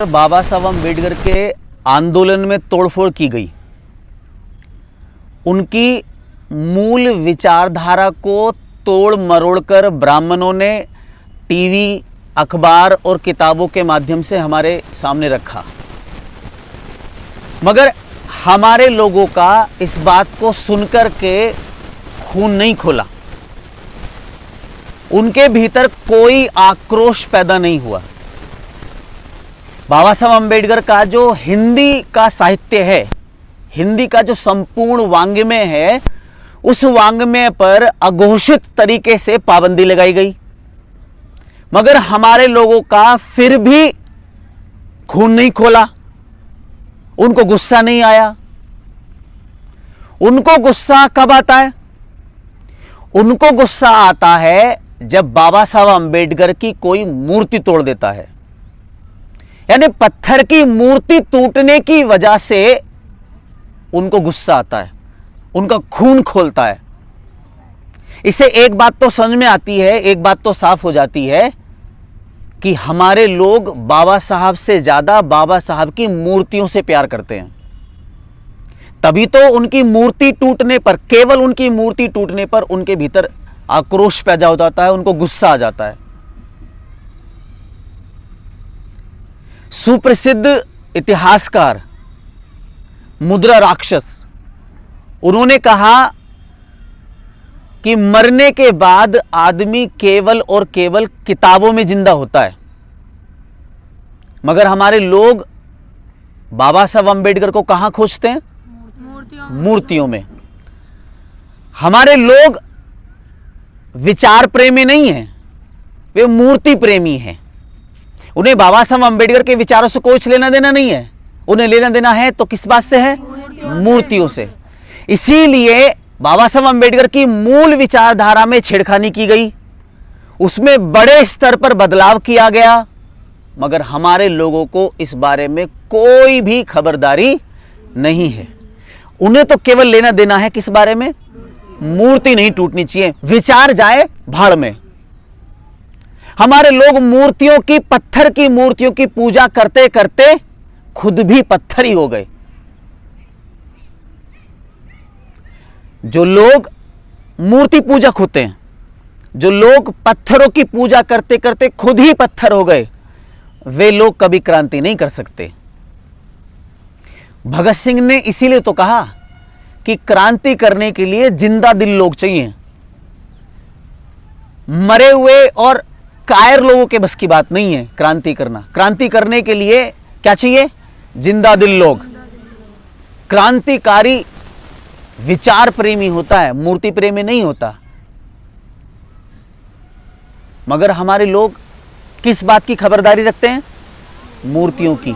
बाबा साहब अम्बेडकर के आंदोलन में तोड़फोड़ की गई, उनकी मूल विचारधारा को तोड़ मरोड़कर ब्राह्मणों ने टीवी, अखबार और किताबों के माध्यम से हमारे सामने रखा, मगर हमारे लोगों का इस बात को सुनकर के खून नहीं खोला। उनके भीतर कोई आक्रोश पैदा नहीं हुआ। बाबा साहब अम्बेडकर का जो हिंदी का साहित्य है, हिंदी का जो संपूर्ण वाङ्मय है, उस वाङ्मय पर अघोषित तरीके से पाबंदी लगाई गई, मगर हमारे लोगों का फिर भी खून नहीं खोला, उनको गुस्सा नहीं आया। उनको गुस्सा कब आता है? उनको गुस्सा आता है जब बाबा साहब अम्बेडकर की कोई मूर्ति तोड़ देता है, यानी पत्थर की मूर्ति टूटने की वजह से उनको गुस्सा आता है, उनका खून खोलता है। इससे एक बात तो समझ में आती है, एक बात तो साफ हो जाती है कि हमारे लोग बाबा साहब से ज्यादा बाबा साहब की मूर्तियों से प्यार करते हैं। तभी तो उनकी मूर्ति टूटने पर, केवल उनकी मूर्ति टूटने पर उनके भीतर आक्रोश पैदा हो जाता है, उनको गुस्सा आ जाता है। सुप्रसिद्ध इतिहासकार मुद्रा राक्षस, उन्होंने कहा कि मरने के बाद आदमी केवल और केवल किताबों में जिंदा होता है, मगर हमारे लोग बाबा साहब अम्बेडकर को कहां खोजते हैं? मूर्तियों में। हमारे लोग विचार प्रेमी नहीं हैं, वे मूर्ति प्रेमी हैं। उन्हें बाबा साहब अम्बेडकर के विचारों से कुछ लेना देना नहीं है, उन्हें लेना देना है तो किस बात से है? मूर्तियों से। इसीलिए बाबा साहब अम्बेडकर की मूल विचारधारा में छेड़खानी की गई, उसमें बड़े स्तर पर बदलाव किया गया, मगर हमारे लोगों को इस बारे में कोई भी खबरदारी नहीं है। उन्हें तो केवल लेना देना है किस बारे में? मूर्ति नहीं टूटनी चाहिए, विचार जाए भाड़ में। हमारे लोग मूर्तियों की, पत्थर की मूर्तियों की पूजा करते करते खुद भी पत्थर ही हो गए। जो लोग मूर्ति पूजक होते हैं, जो लोग पत्थरों की पूजा करते करते खुद ही पत्थर हो गए, वे लोग कभी क्रांति नहीं कर सकते। भगत सिंह ने इसीलिए तो कहा कि क्रांति करने के लिए जिंदा दिल लोग चाहिए। मरे हुए और कायर लोगों के बस की बात नहीं है क्रांति करना। क्रांति करने के लिए क्या चाहिए? जिंदा दिल लोग। क्रांतिकारी विचार प्रेमी होता है, मूर्ति प्रेमी नहीं होता। मगर हमारे लोग किस बात की खबरदारी रखते हैं? मूर्तियों की।